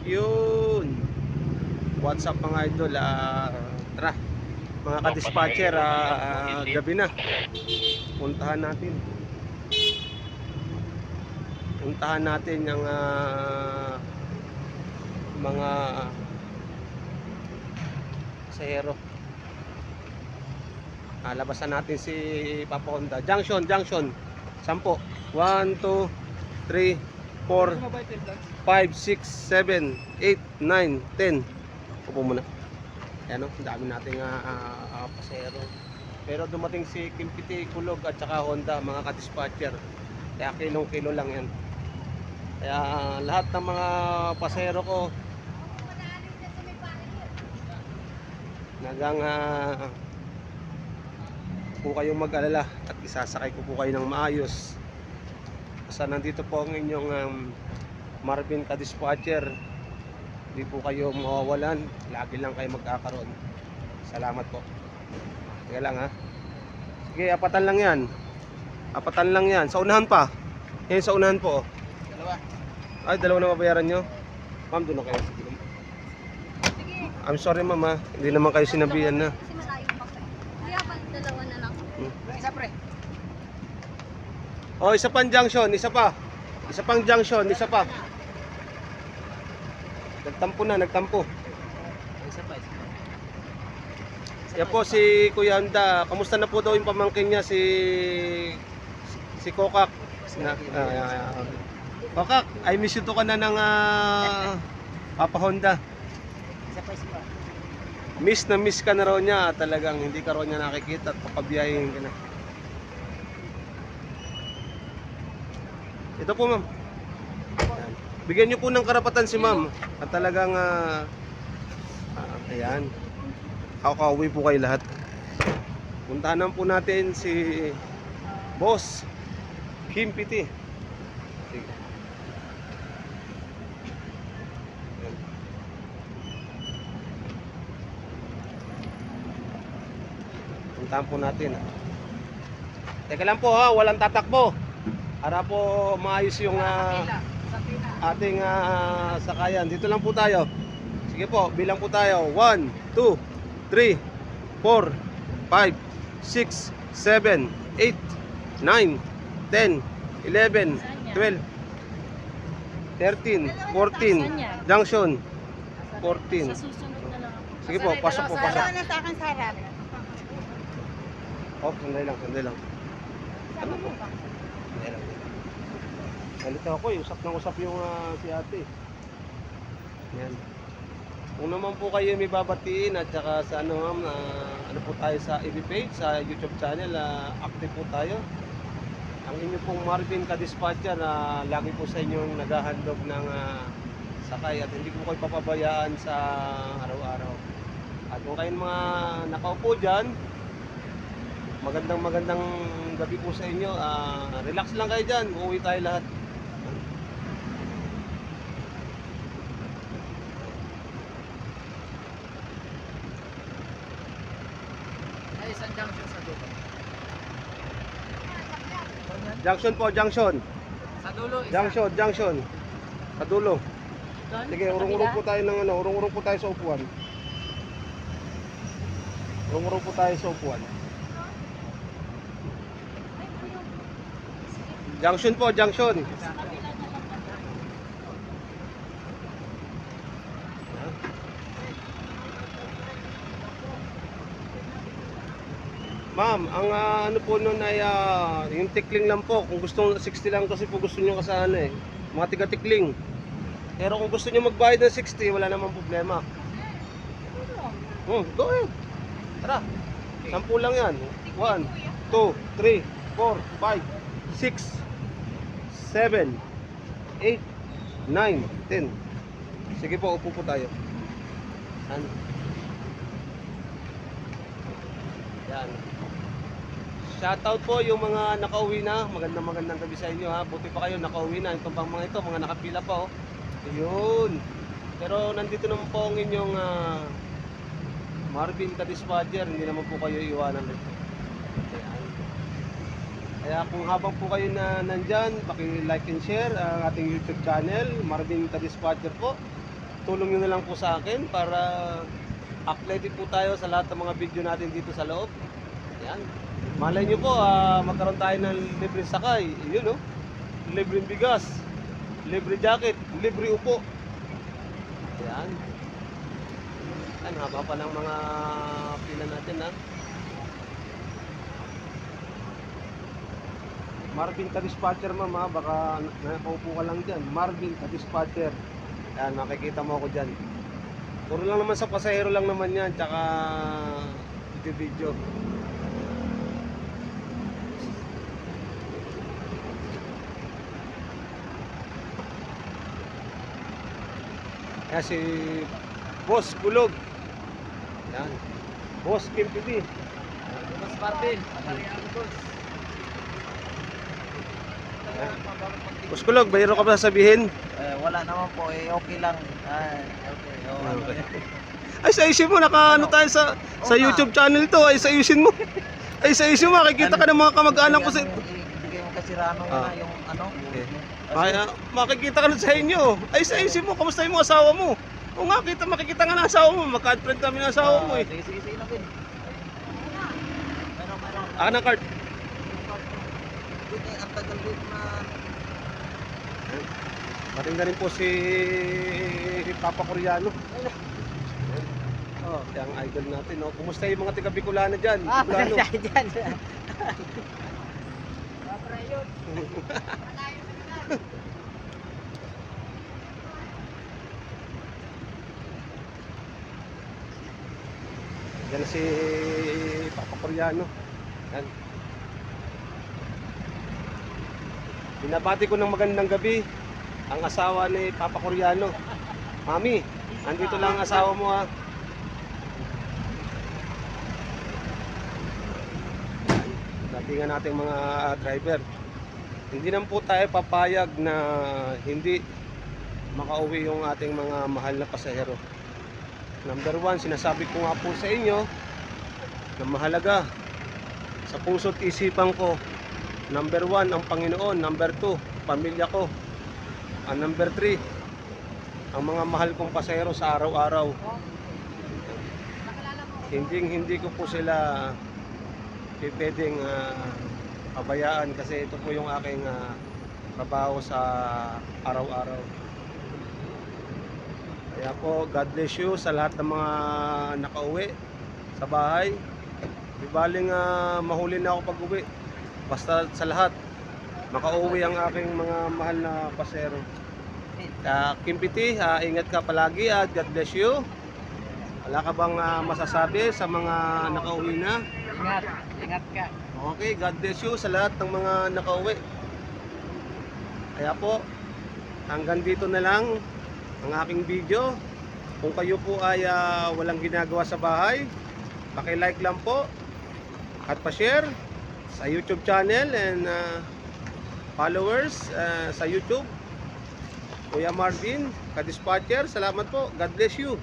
Yun. What's up mga idol? Tara, mga ka-dispatcher, gabi na. Puntahan natin. Puntahan natin yung mga pasahero. Labasan natin si Papa Honda. Junction. 10. 1, 2, 3, 4, 5, 6, 7, 8, 9, 10. Upo muna. Ayan o, dami nating pasahero. Pero dumating si Kimpiti, Kulog at saka Honda, mga ka-dispatcher. Kaya kilong-kilo lang yan. Kaya lahat ng mga pasahero ko nagang po kayong mag-alala at isasakay ko po kayo ng maayos. Basta nandito po ang inyong Marvin ka-dispatcher. Hindi po kayo mawawalan, lagi lang kayo magkakaroon. Salamat po. Teka lang ha. Sige, apatan lang yan. Apatan lang yan. Sa unahan pa. Yan sa unahan po. Dalawa. Ay, dalawa na mabayaran nyo. Ma'am, doon na kayo. I'm sorry ma'am ha. Hindi naman kayo sinabihan na. Kasi malayo pa kayo. Kaya pa dalawa na lang. Isa pre. Oh, isa pang junction, isa pa. Isa pang junction, isa pa. Nagtampo na, nagtampo. Isa pa. Yan po si Kuya Honda. Kamusta na po daw yung pamangkin niya si Kokak? Kokak, I miss you to ka na ng Papa Honda. Isa pa. Miss ka na raw niya. Talagang hindi ka raw niya nakikita at papabiyahin ka na. Ito po ma'am. Ayan. Bigyan niyo po ng karapatan si ma'am. At talagang ayan. Kakauwi po kayo lahat. Puntahan naman po natin si Boss Kimpiti. Sige. Ayan. Puntahan po natin. Teka lang po ha, walang tatakbo. Para po maayos yung ating sakayan. Dito lang po tayo. Sige po, bilang po tayo. 1, 2, 3, 4, 5, 6, 7, 8, 9, 10, 11, 12, 13, 14, junction 14. Sa susunod na lang ako. Sige po, pasok po, pasok. Dalawa na sa akin sa harap. Oh, sandali lang, sandali lang. Ano po? Sandali lang. Galit ako eh, usap ng usap yung si ate. Yan. Kung naman po kayo may babatiin at saka sa ano ma'am, ano po tayo sa FB page, sa YouTube channel, active po tayo. Ang inyo pong Marvin ka-dispatcher na lagi po sa inyong naghahandog ng sakay at hindi po kayo papabayaan sa araw-araw. At kung kayong mga nakaupo dyan, magandang gabi po sa inyo. Relax lang kayo dyan, uuwi tayo lahat. Ay, isang junction sa dulo. Junction po, junction. Sa dulo, isa. Junction. Sa dulo. Doon? Sige, Sa urong-urong kabila? po tayo ng ano, urong-urong po tayo sa upuan. Urong-urong po tayo sa upuan. Junction po, junction. Ma'am, ang ano po nun ay yung tikling lang po. Kung gusto 60 lang kasi po gusto niyo kasi ano eh, mga tiga-tikling. Pero kung gusto niyo magbayad ng 60, wala namang problema. Go ahead. Tara. 10 lang yan. 1, 2, 3, 4, 5, 6, 7, 8, 9, 10. Sige po, upo po tayo. Ano? Yan. Shoutout po yung mga nakauwi na. Magandang gabi sa inyo ha. Buti pa kayo nakauwi na. Itong pang mga ito, mga nakapila pa oh. Ayun. Pero nandito naman po ang inyong Marvin ka-dispatcher. Hindi naman po kayo iwanan dito. Ayan. Kaya kung habang po kayo na nandyan, paki-like and share ang ating YouTube channel, Marvin ka-dispatcher po. tulong nyo na lang po sa akin para uploaded po tayo sa lahat ng mga video natin dito sa loob. Ayan. Malay nyo po, magkaroon tayo ng libreng sakay. Yun, no? Libreng bigas, libre jacket, libre upo. Ayan. Ayan, haba pa ng mga pila natin, ha? Marvin ka-dispatcher, ma'am, ha? Baka nakaupo ka lang dyan. Marvin ka-dispatcher. Ayan, makikita mo ako dyan. Puro lang naman sa pasahero lang naman yan, tsaka video. Ayan si Boss Kulog. Ayan. Boss Kim TV. Boss Marvin. Boss. Boss Kulog, mayroon ka ba sasabihin? Wala naman po, okay lang. Okay. Ay, sa isin mo, naka-ano tayo sa YouTube channel to. Ay, sa isin mo. Ay, sa isin mo, makikita ka ng mga kamag-anak ko sa... Bigay mo kasi Rano Ah. na yung ano. Okay. Ay, makikita ka na sa inyo. Ay, sa isin mo, kamusta yung mga asawa mo? O nga, makikita nga ng asawa mo. Magka-friend kami ng asawa mo eh. Sige, Napin. Meron. Akin ang card. Ang tagal din na. Matinda rin po si Papa Koreano. Oh, yung idol natin, no? Kumusta yung mga taga Bicolana dyan? Bicolano. dyan. Yan si Papa Koreano. Yan. Binabati ko ng magandang gabi ang asawa ni Papa Koreano. Mami, andito lang ang asawa mo, ha. Datingan natin mga driver. Hindi naman po tayo papayag na hindi makauwi yung ating mga mahal na pasahero. Number 1, sinasabi ko nga po sa inyo na mahalaga sa puso't isipan ko. Number 1, ang Panginoon. Number 2, pamilya ko. Number 3, ang mga mahal kong pasahero sa araw-araw. Hindi ko po sila pwedeng pabayaan kasi ito po yung aking trabaho sa araw-araw. Kaya po, God bless you sa lahat ng mga nakauwi sa bahay. Di baling mahuli na ako pag-uwi. Basta sa lahat, makauwi ang aking mga mahal na pasero. Kim PT, ingat ka palagi at God bless you. Wala ka bang masasabi sa mga nakauwi na? Ingat ka. Okay, God bless you sa lahat ng mga nakauwi. Kaya po, hanggang dito na lang ang aking video. Kung kayo po ay walang ginagawa sa bahay, paki-like lang po at pa-share sa YouTube channel and followers sa YouTube. Kuya Marvin, ka-dispatcher, salamat po. God bless you.